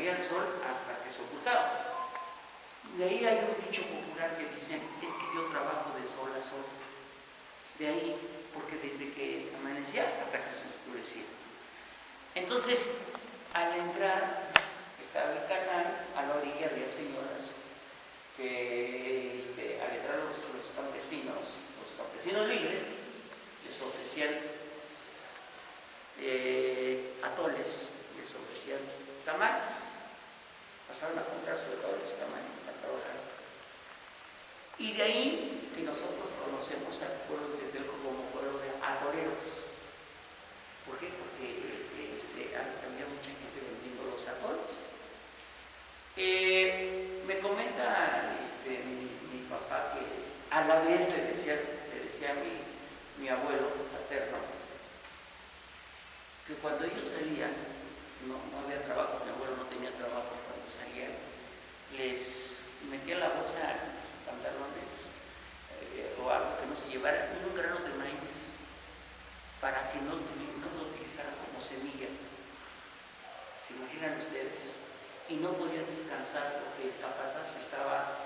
salía el sol hasta que se ocultaba. De ahí hay un dicho popular que dicen, es que dio trabajo de sol a sol. De ahí, porque desde que amanecía hasta que se oscurecía. Entonces, al entrar, estaba el canal, a la orilla había señoras que al entrar los campesinos libres, les ofrecían atoles, les ofrecían tamales. Pasaron a comprar sobre todo los tamales para trabajar. Y de ahí que nosotros conocemos al pueblo de Tetelco como pueblo de atoleros. ¿Por qué? Porque había mucha gente vendiendo los atoles. Me comenta mi papá que a la vez le decía a mi abuelo paterno que cuando ellos salían, no había trabajo, mi abuelo no tenía trabajo cuando salían, les metía la bolsa en sus pantalones o algo que no se llevara un grano de maíz para que no lo utilizaran como semilla. ¿Se imaginan ustedes? Y no podían descansar porque el capataz estaba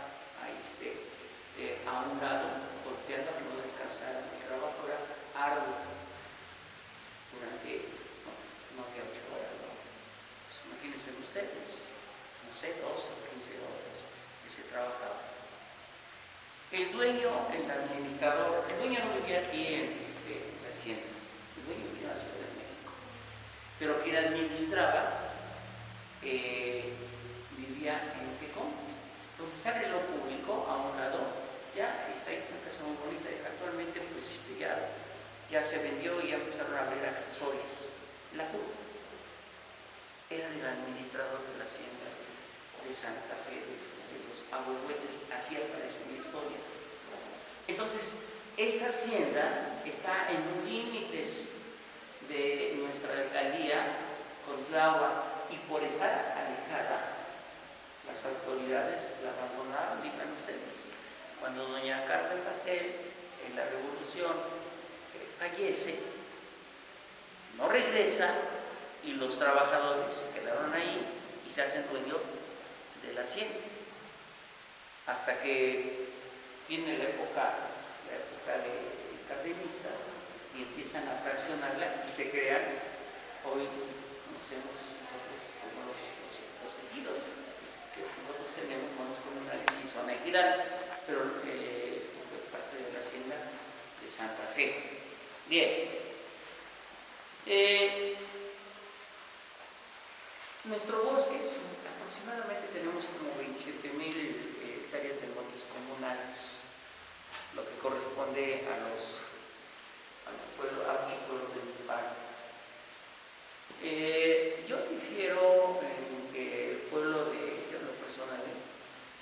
a un lado golpeando a que no descansaran. El trabajo era arduo durante no había 8 horas, ¿no? Pues imagínense ustedes, no sé, 12 o 15 horas que se trabajaba. El dueño, el administrador, el dueño no vivía aquí en la hacienda, el dueño vivía en la Ciudad de México, pero quien administraba vivía en Tecón, donde está el reloj público a un lado. Ya está ahí una casa muy bonita. Actualmente pues ya se vendió y ya empezaron a abrir accesorios. La curva era del administrador de la hacienda de Santa Fe, de los Ahuehuetes, así aparece en la historia. Entonces, esta hacienda está en los límites de nuestra alcaldía con Tláhuac, y por estar alejada, las autoridades la abandonaron. Digan ustedes, cuando doña Carmen Patel en la Revolución fallece, no regresa y los trabajadores se quedaron ahí y se hacen dueños de la hacienda. Hasta que viene la época de cardenista y empiezan a fraccionarla y se crean, hoy conocemos como los ejidos que nosotros tenemos, monos comunales y zona ejidal, pero esto fue parte de la hacienda de Santa Fe. Bien. Nuestro bosque aproximadamente tenemos como 27,000 hectáreas de montes comunales, lo que corresponde a los pueblos de Milpalta. Yo difiero en que el pueblo yo en lo personal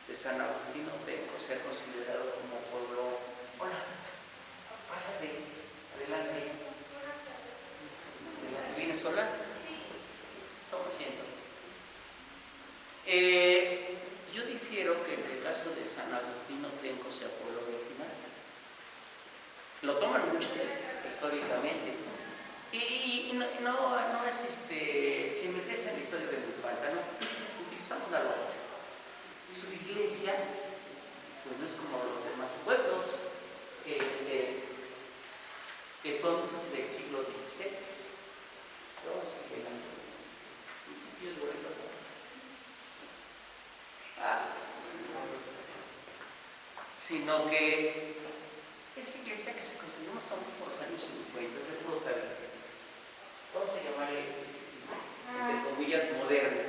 de San Agustín Otenco sea considerado como pueblo. Hola, pásate, adelante. ¿Vienes sola? Toma asiento. Yo difiero que en el caso de San Agustín Otenco sea pueblo original. Lo toman muchos históricamente. Y no es sin meterse en la historia de Milpalta, ¿no? Utilizamos la lógica. Su iglesia, pues no es como los demás pueblos, que son del siglo XVI. Sino que esa iglesia que se construyó más o menos por los años 50 es de puro tabique. Vamos a llamarle, entre comillas, moderna.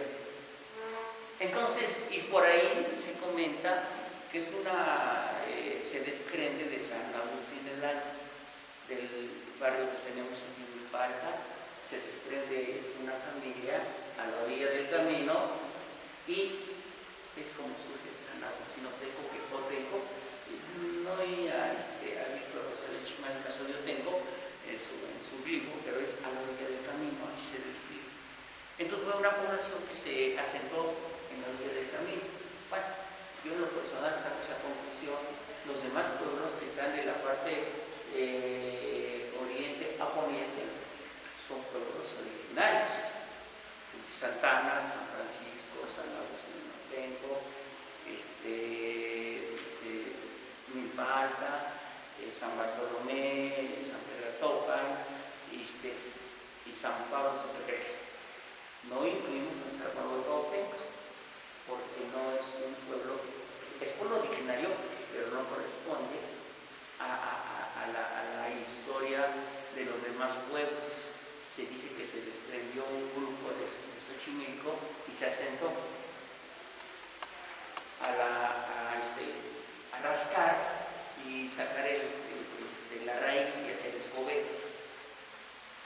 Entonces, y por ahí se comenta que es se desprende de San Agustín del barrio que tenemos aquí en Milpalta, se desprende una familia a la orilla del camino y es como surge San Agustín Otenco, que Otenco no iba a Víctor Rosales Chimal, en el caso de Otenco, en su libro, pero es a la orilla del camino, así se describe. Entonces fue una población que se asentó en la orilla del camino. Bueno, yo en lo personal saco esa conclusión. Los demás pueblos que están de la parte oriente a poniente son pueblos originarios. Santa Ana, San Francisco, se asentó a rascar y sacar la raíz y hacer escobetas.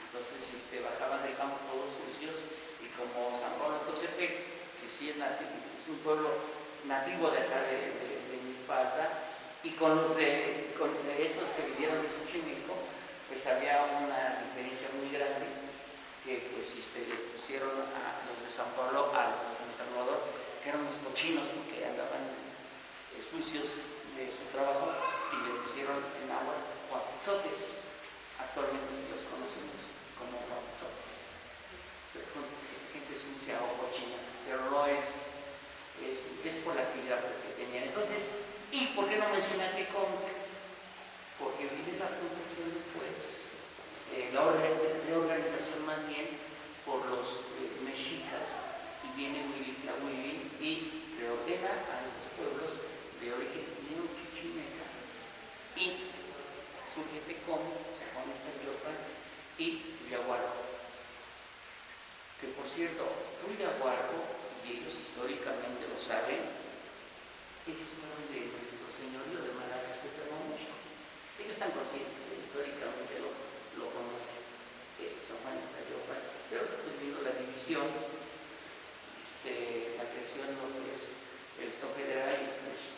Entonces bajaban del campo todos sucios, y como San Pablo Xochitepec, que sí es nativo, es un pueblo nativo de acá de Milpalta, y con estos que vinieron de Xochimilco, pues había una diferencia muy grande, que pues les pusieron a los de San Pablo, a los de San Salvador, que eran unos cochinos porque andaban sucios de su trabajo, y le pusieron en agua guapizotes. Actualmente sí los conocemos como guapizotes. Gente sucia o cochina, pero no es por la actividad pues, que tenían. Entonces, ¿y por qué no mencioné a Tecom? Porque viene la fundación después, la reorganización más bien por los mexicas, y viene Huitlahuili y reordena a estos pueblos de origen neoquichimeca, y surge Tecom, San Juan Iztacalpan y Villahuarco. Que por cierto, Villahuarco, y ellos históricamente lo saben, ellos fueron de nuestro señorío de Malagas de Termomucho. Ellos están conscientes, históricamente lo conocen, San Juan Iztacalpan, pero pues vino la división, la creación de lo que es el Estado Federal, y pues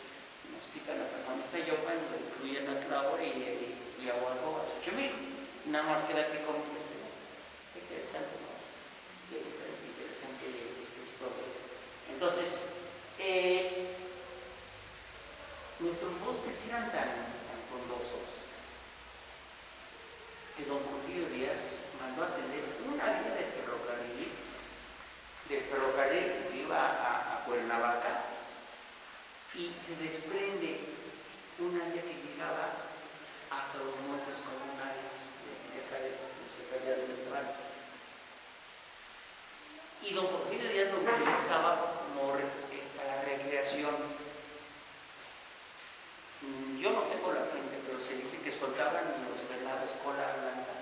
nos quitan a San Juan Iztacalpan, lo incluyen a Tláhuac y a Huarco, a Xochimilco. Nada más quédate con interesante, ¿no? Interesante esta historia. Entonces, nuestros bosques eran tan frondosos que don Porfirio Díaz mandó a tener una vía de ferrocarril que iba a Cuernavaca, y se desprende una vía que llegaba hasta los montes comunales de acá de la Secretaría de Metropolitana. Y don Porfirio Díaz lo utilizaba como para recreación. Yo no tengo la fuente, pero se dice que soltaban los venados cola blanca,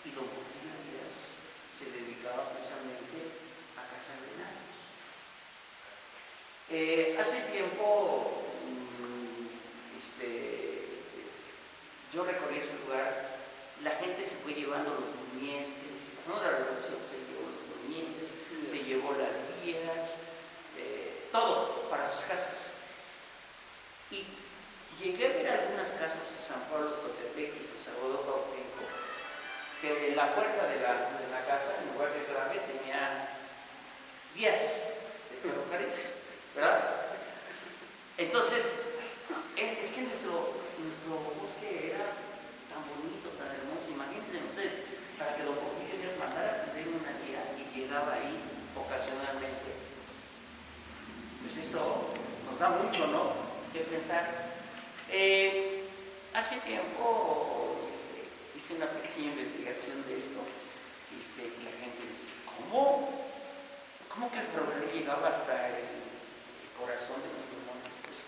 y don Porfirio Díaz se dedicaba precisamente a cazar venados. Hace tiempo yo recorrí ese lugar, la gente se fue llevando los durmientes, no la revolución, se llevó los durmientes, se llevó las vías, todo para sus casas. Y llegué a ver algunas casas en San Pablo Xochitepec y San Salvador Cuauhtémoc, que en la puerta de la casa, en lugar de clave, tenía vías de ferrocarril, ¿verdad? Entonces, es que nuestro bosque era tan bonito, tan hermoso. Imagínense ustedes, para que don Porfirio Díaz mandara a tener una guía y llegaba ahí ocasionalmente. Pues esto nos da mucho, ¿no?, que pensar. Hace tiempo hice una pequeña investigación de esto, y la gente dice, ¿cómo que el ferrocarril llegaba hasta el corazón de nuestros montes? Pues,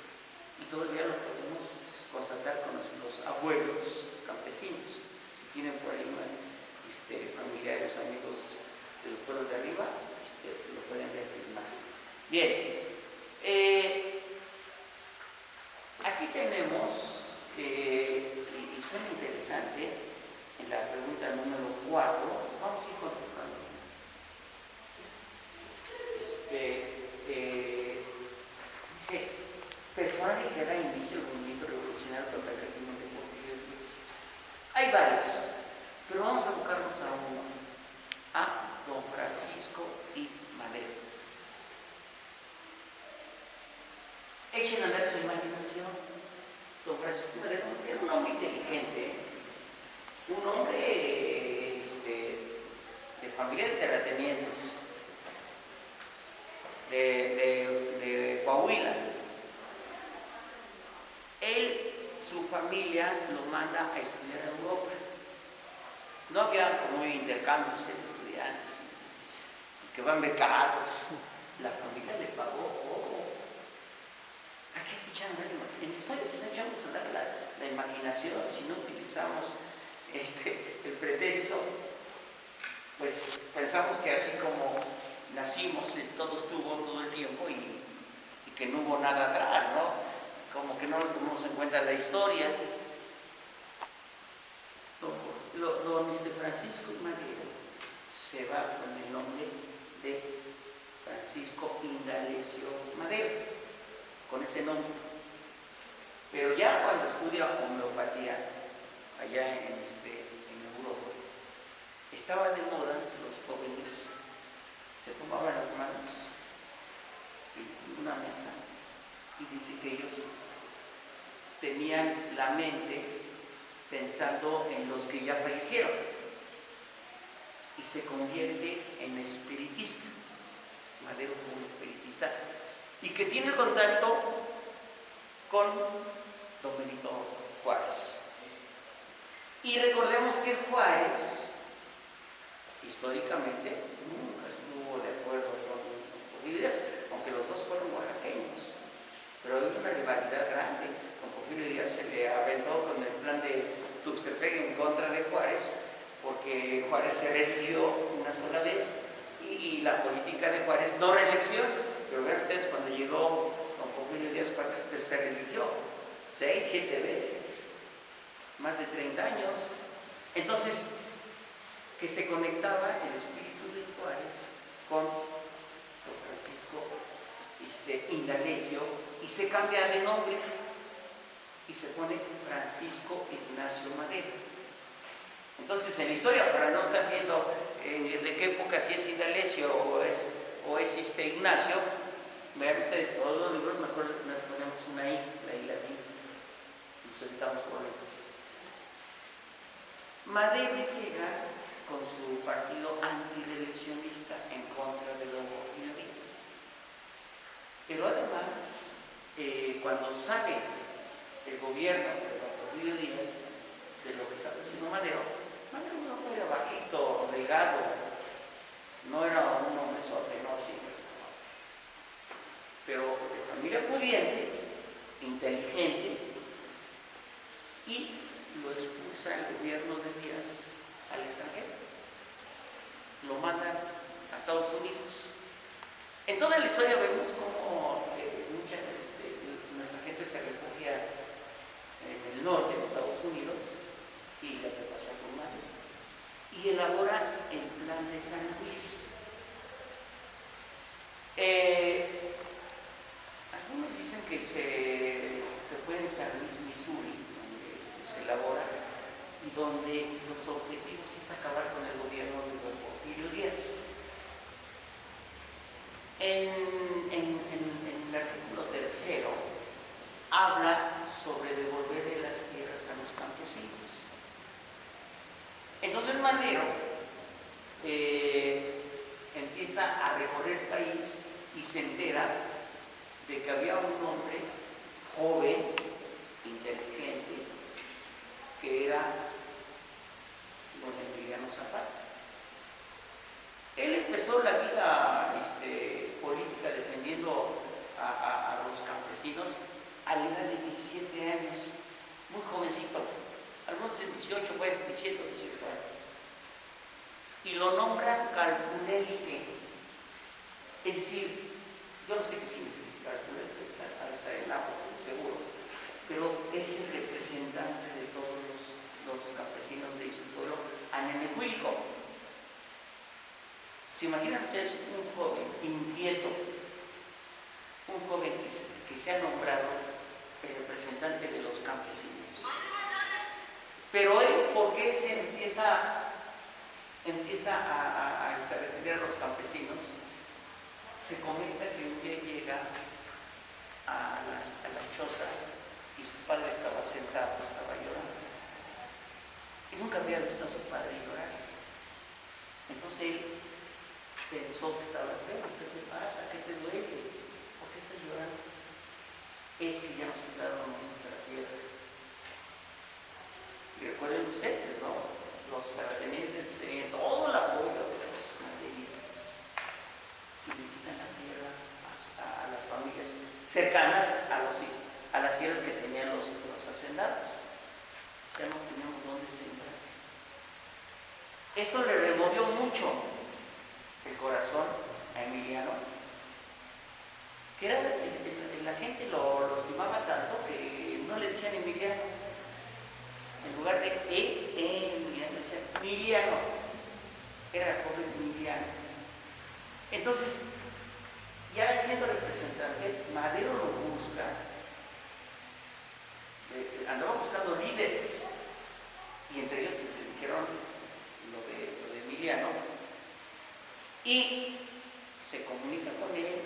y todavía lo podemos constatar con nuestros abuelos campesinos. Si tienen por ahí familiares, amigos de los pueblos de arriba, lo pueden reafirmar. Bien, aquí tenemos, y suena interesante, en la pregunta número 4, vamos a ir contestando. Dice, personaje que da inicio al movimiento revolucionario contra el régimen de Porfirio Díaz. Hay varios, pero vamos a enfocarnos a uno, a don Francisco I. Madero. Echen a andar su imaginación. Don Francisco Madero era un hombre inteligente, un hombre de familia de terratenientes, de Coahuila. Su familia lo manda a estudiar a Europa. No había como intercambios de estudiantes que van becados. La familia le pagó todo. Aquí echan a andar en la historia, si no echamos a andar la imaginación, si no utilizamos el pretérito, pues pensamos que así como nacimos, todo estuvo todo el tiempo y que no hubo nada atrás, ¿no? Como que no le tomamos en cuenta la historia. Don Francisco Madero se va con el nombre de Francisco Indalecio Madero, con ese nombre. Pero ya cuando estudia homeopatía allá en Europa, estaba de moda que los jóvenes se tomaban las manos en una mesa y dice que ellos tenían la mente pensando en los que ya fallecieron y se convierte en espiritista, Madero como espiritista, y que tiene contacto con don Benito Juárez. Y recordemos que Juárez históricamente nunca estuvo de acuerdo con Porfirio Díaz, aunque los dos fueron oaxaqueños, pero hay una rivalidad grande. Con Porfirio Díaz se le aventó con el plan de Tuxtepec en contra de Juárez, porque Juárez se reeligió una sola vez y la política de Juárez, no reelección, pero vean ustedes cuando llegó don Porfirio Díaz, ¿cuántas veces se reeligió? 6, 7 veces, más de 30 años. Entonces, que se conectaba el espíritu de Juárez con don Francisco Indalecio y se cambia de nombre y se pone Francisco Ignacio Madero. Entonces, en la historia, para no estar viendo de qué época, si es Indalecio o es Ignacio, vean ustedes, todos los libros, me acuerdo que ponemos una I, la I latín, nos evitamos problemas. Madero llega con su partido antireeleccionista en contra de don Porfirio Díaz. Pero además, cuando sale el gobierno de don Porfirio Díaz, de lo que estaba haciendo Madero no era bajito, delgado, no era un hombre no, sí, pero de familia pudiente, inteligente, y lo expulsa el gobierno de Díaz al extranjero, lo mandan a Estados Unidos. En toda la historia vemos cómo nuestra gente se refugia en el norte de Estados Unidos y lo que pasa con Madero, y elabora el plan de San Luis. Algunos dicen que fue en San Luis, Missouri, donde se elabora y donde los objetivos es acabar con el gobierno de don Porfirio Díaz. En el artículo 3 habla sobre devolverle las tierras a los campesinos. Entonces Madero empieza a recorrer el país y se entera de que había un hombre joven, inteligente, que era don Emiliano Zapata. Él empezó la vida política defendiendo a los campesinos a la edad de 17 años, muy jovencito, algunos de 18, bueno, 17 o 18 años. Y lo nombran calpulenque, es decir, yo no sé qué significa calpulenque, está en agua, seguro, pero es el representante de todos los campesinos de su pueblo, Anenecuilco. ¿Se imaginan? Es un joven inquieto, un joven que se ha nombrado el representante de los campesinos. Pero él, ¿por qué se empieza a referir a los campesinos? Se comenta que un día llega a la choza y su padre estaba sentado, estaba llorando. Y nunca había visto a su padre llorar. Entonces él pensó que estaba enfermo. ¿Qué te pasa? ¿Qué te duele? ¿Por qué estás llorando? Es que ya nos quitaron nuestra tierra. Y recuerden ustedes, ¿no? Los terratenientes tenían todo el apoyo de los maderistas y le quitan la tierra a las familias cercanas a las tierras que tenían los hacendados. Ya no teníamos dónde sembrar. Esto le removió mucho el corazón a Emiliano, que era, la gente lo estimaba tanto que no le decían Emiliano. En lugar de Emiliano, decían Emiliano. Era joven Emiliano. Entonces, ya siendo representante, Madero lo busca, andaba buscando líderes, y entre ellos pues, le dijeron lo de Emiliano, y se comunica con él,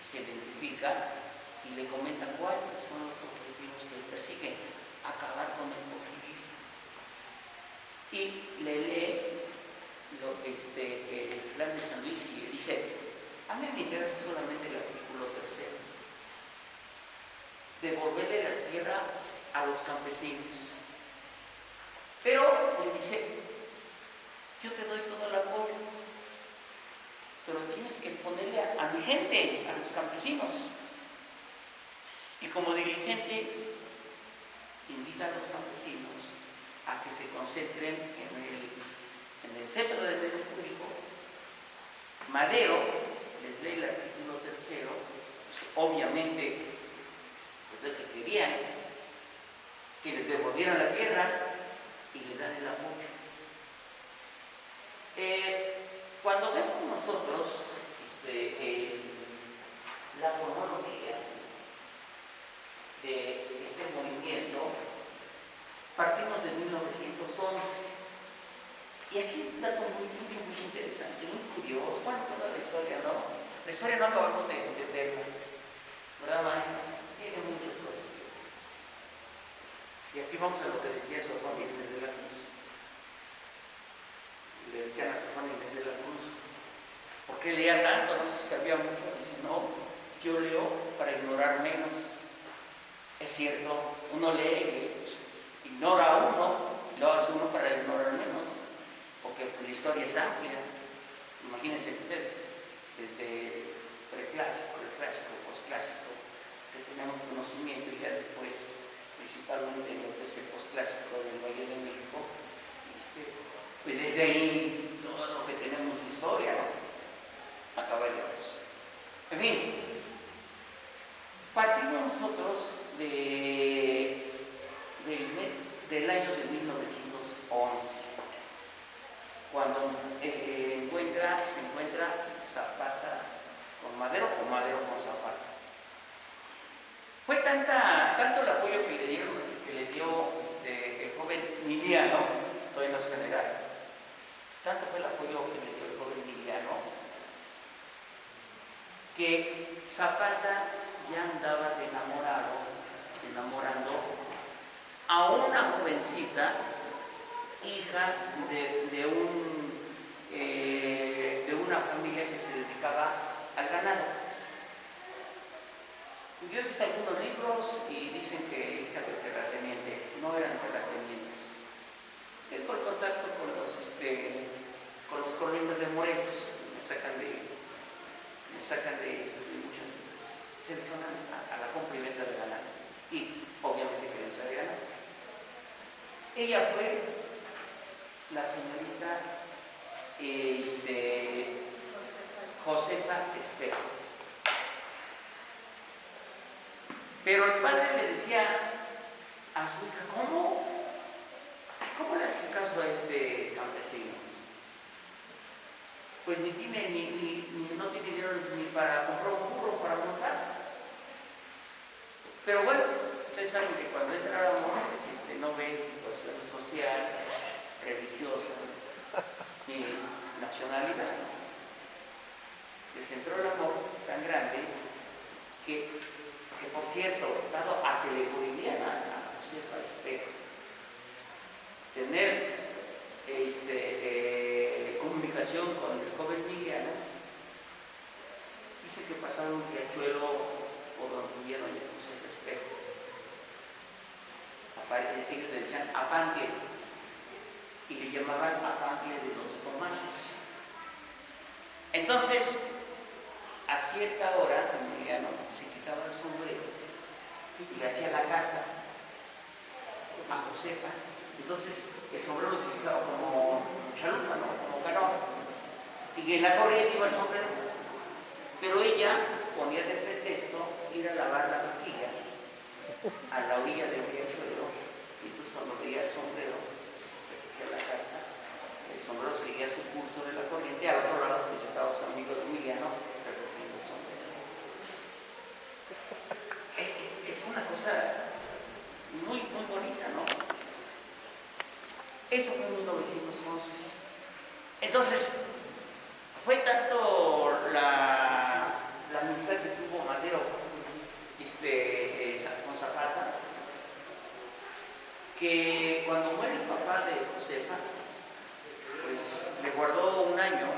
se identifica y le comenta cuáles son los objetivos que él persigue: acabar con el porfiriismo. Y le lee el plan de San Luis y le dice: a mí me interesa solamente el artículo 3, devolverle las tierras a los campesinos. Pero le dice: yo te doy todo el apoyo, pero tienes que ponerle a mi gente, a los campesinos. Y como dirigente, invita a los campesinos a que se concentren en el centro del derecho público. Madero les lee el artículo 3, pues, obviamente, pues, lo que querían, que les devolvieran la tierra y le dan el apoyo. Cuando vemos nosotros la cronología de este movimiento, partimos de 1911. Y aquí un dato muy interesante, muy curioso. Bueno, toda la historia, ¿no? La historia no acabamos de entenderla, ¿verdad, maestra? Tiene muchas cosas. Y aquí vamos a lo que decía Sor Juana Inés de la Cruz. Le decían a Sor Juana Inés de la Cruz: ¿por qué leía tanto? No sé si sabía mucho. Dice: no, yo leo para ignorar menos. Es cierto, uno lee y pues, ignora a uno, lo hace uno para ignorar menos, porque pues, la historia es amplia. Imagínense ustedes, desde preclásico, clásico, posclásico, que tenemos conocimiento, y ya después, principalmente en lo que es el posclásico del Valle de México, pues desde ahí todo lo que tenemos de historia, ¿no? Acabaríamos. En fin, partimos nosotros del año de 1911, cuando se encuentra Zapata con Madero o Madero con Zapata. Fue tanto el apoyo que le dio el joven Emiliano, todavía no es general, tanto fue el apoyo que le dio el joven Emiliano, que Zapata ya andaba enamorando a una jovencita, hija de una familia que se dedicaba al ganado. Yo he visto algunos libros y dicen que hija de terrateniente. No eran terratenientes. Es por contacto con los cronistas de Morelos. Me sacan de muchas cosas. Se dedican a la compra y venta de ganado. Y obviamente crianza de ganado. Ella fue la señorita Josefa Espejo. Pero el padre le decía a su hija: ¿cómo le haces caso a este campesino? Pues no tiene dinero ni para comprar un burro para montar. Pero bueno, ustedes saben que cuando entra el amor, no ve situación social, religiosa, ni nacionalidad. Les entró el amor tan grande que por cierto, dado a que le prohibían a Josefa Espejo tener comunicación con el joven Emiliano, dice que pasaron un riachuelo por donde tuvieron a Josefa Espejo. Ellos le decían Apangle y le llamaban Apangle de los Tomases. Entonces, a cierta hora, Emiliano se quitaba el sombrero y le hacía la carta a Josefa. Entonces, el sombrero lo utilizaba como chalupa, ¿no? Como canoa. Y en la corriente iba el sombrero. pero ella ponía de pretexto ir a lavar la vajilla a la orilla del riachuelo, y pues cuando veía el sombrero, recogía la carta, el sombrero seguía su curso de la corriente, al otro lado pues estaba su amigo Emiliano recogiendo el sombrero. Es una cosa muy, muy bonita, ¿no? Esto fue en 1911. Entonces, fue tanto la amistad que tuvo Madero con Zapata, que cuando muere el papá de Josefa, pues le guardó un año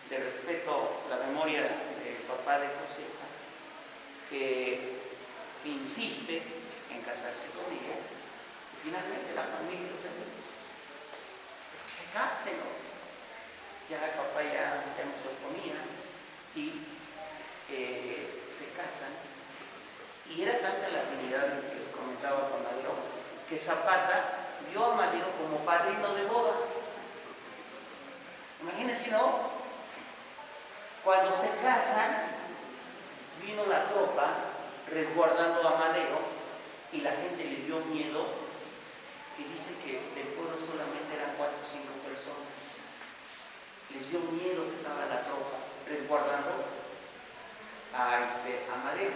de respeto a la memoria del papá de Josefa, que insiste en casarse con ella, y finalmente la familia, los amigos, pues que se casen, ¿no? Ya el papá ya no se oponía, y se casan, y era tanta la afinidad que les comentaba con Madero, que Zapata vio a Madero como padrino de boda. Imagínense, ¿no? Cuando se casan, vino la tropa resguardando a Madero, y la gente le dio miedo, que dice que del pueblo solamente eran 4 o 5 personas. Les dio miedo que estaba la tropa resguardando a Madero.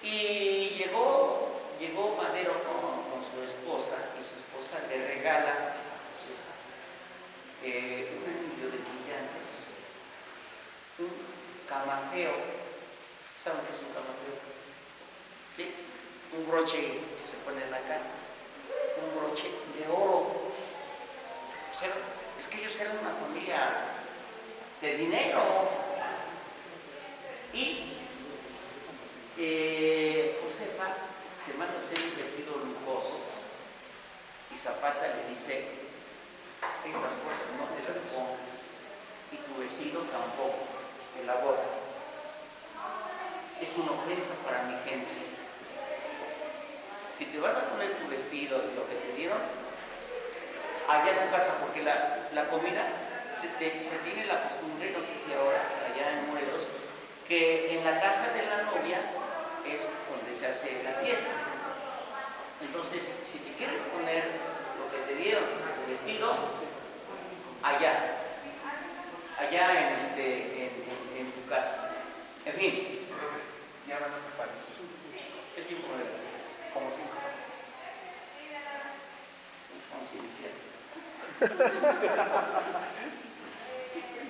Y llegó Madero con su esposa, y su esposa le regala un anillo de brillantes, un camafeo. ¿Saben qué es un camafeo? ¿Sí? Un broche que se pone en la cara, un broche de oro. O sea, es que ellos eran una familia de dinero. Y Josefa se manda a hacer un vestido lujoso, y Zapata le dice: esas cosas no te las pongas, y tu vestido tampoco, elabora. Es una ofensa para mi gente. Si te vas a poner tu vestido y lo que te dieron, allá en tu casa, porque la comida se tiene la costumbre, no sé si ahora, allá en Morelos, que en la casa de la novia es donde se hace la fiesta. Entonces, si te quieres poner lo que te dieron, tu vestido, allá en tu casa. En fin. Ya van a preparar. ¿Qué tiempo era? Como 5. Estamos iniciando.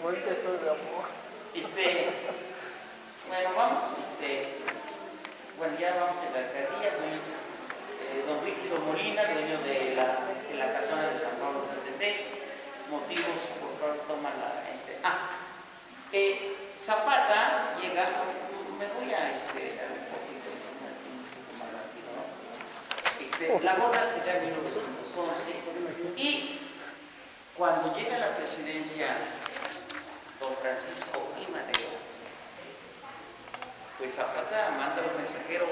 Ahorita estoy de amor. Bueno, vamos, bueno, ya vamos en la alcaldía, don Rígido Molina, dueño de la casona de San Pablo Satete, motivos por cual toma Zapata llega, me voy a un poquito más rápido, ¿no? La boda se da en 1911, y cuando llega a la presidencia don Francisco I. Madero, pues Zapata manda un mensajero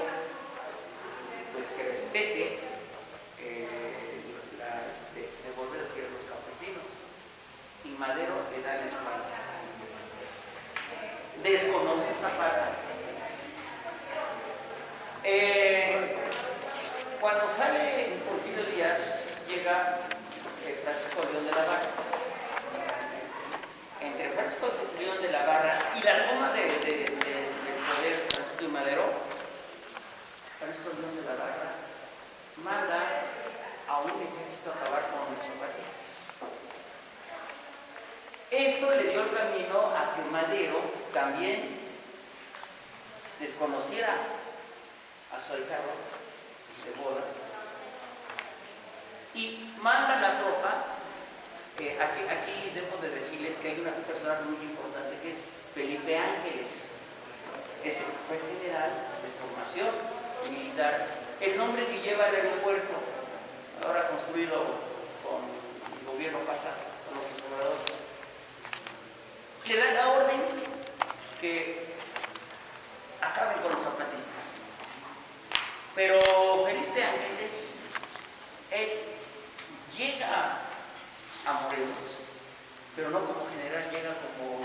pues que respete devolver a los campesinos, y Madero le da la espalda. Desconoce Zapata. Cuando sale Porfirio Díaz, llega Francisco León de la Barra. Entre Francisco León de la Barra y la toma del poder Francisco y Madero, Francisco León de la Barra manda a un ejército a acabar con los zapatistas. Esto le dio el camino a que Madero también desconociera a su ahijado de boda, y manda la tropa. Aquí debo de decirles que hay una persona muy importante, que es Felipe Ángeles. Ese fue general de formación militar. El nombre que lleva el aeropuerto, ahora construido con el gobierno pasado, con López Obrador, le da la orden que acaben con los zapatistas. Pero Felipe Ángeles, él llega a Morelos, pero no como general, llega como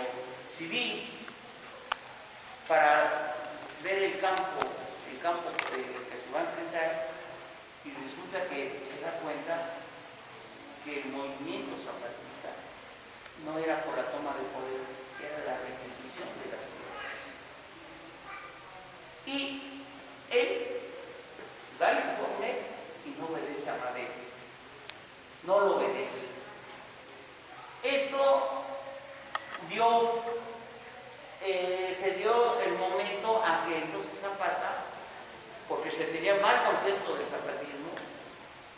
para ver el campo que se va a enfrentar, y resulta que se da cuenta que el movimiento zapatista no era por la toma de poder, era la restitución de las tierras. Y él da el informe y no obedece a Madero, no lo obedece. Esto se dio el momento a que entonces Zapata, porque se tenía mal concepto del zapatismo,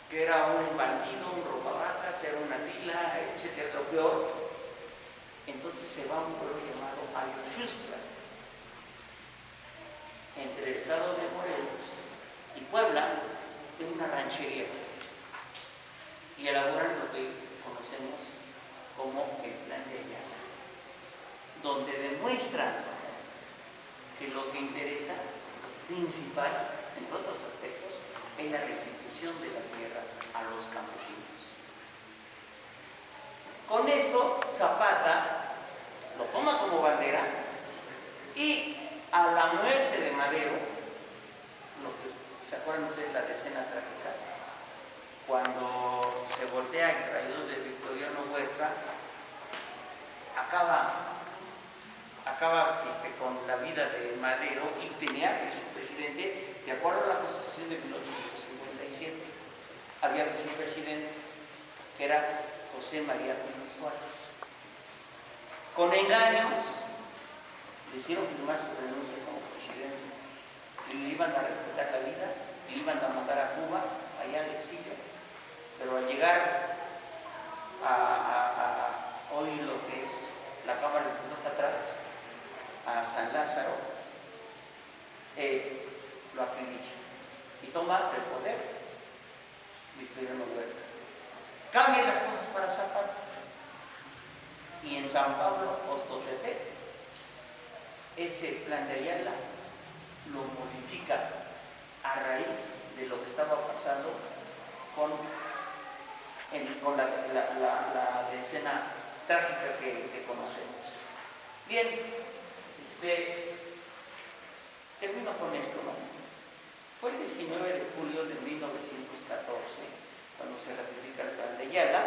que era un bandido, un robavacas, era una tila, etcétera, lo peor, entonces se va a un pueblo llamado Ayuxustla, entre el estado de Morelos y Puebla, en una ranchería, y elaboran lo que conocemos como el Plan de Ayala, donde demuestran que lo que interesa principal, entre otros aspectos, es la restitución de la tierra a los campesinos. Con esto, Zapata lo toma como bandera y a la muerte de Madero, ¿se acuerdan ustedes la escena trágica? Cuando se voltea el traidor de Victoriano Huerta, acaba con la vida de Madero y tenía que su presidente, de acuerdo a la Constitución de 1857, había vicepresidente que era José María Pino Suárez. Con engaños le hicieron firmar su renuncia como presidente, que le iban a respetar la vida, le iban a mandar a Cuba, allá al exilio, pero al llegar a hoy lo que es la Cámara de Diputados atrás, a San Lázaro, lo acribilla y toma el poder Victoriano Huerta. Cambian las cosas para Zapata y en San Pablo, Ostotepec, ese plan de Ayala lo modifica a raíz de lo que estaba pasando con la escena trágica que conocemos. Bien, termino con esto, ¿no? Fue el 19 de julio de 1914 cuando se ratifica el plan de Ayala,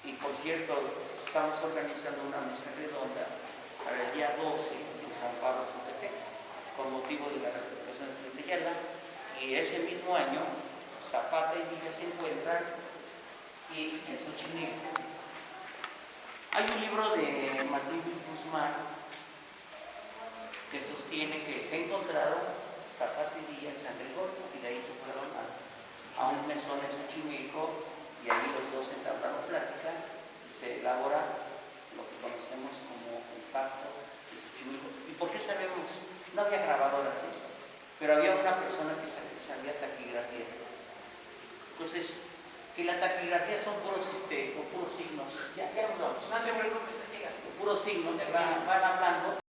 y por cierto, estamos organizando una mesa redonda para el día 12 en San Pablo, Xochitepec, con motivo de la ratificación del plan de Ayala, y ese mismo año Zapata y Villa se encuentran y en Xochimilco. Hay un libro de Martín Luis Guzmán que sostiene que se encontraron Zapata y Villa en San Gregorio y de ahí se fueron a un mesón en Xochimilco y ahí los dos entablaron plática y se elabora lo que conocemos como el Pacto de Xochimilco. ¿Y por qué sabemos? No había grabadoras, ¿sí? Pero había una persona que sabía taquigrafía. Entonces, que la taquigrafía son puros signos. Ya nos vamos. No te preocupes, puros signos. Van a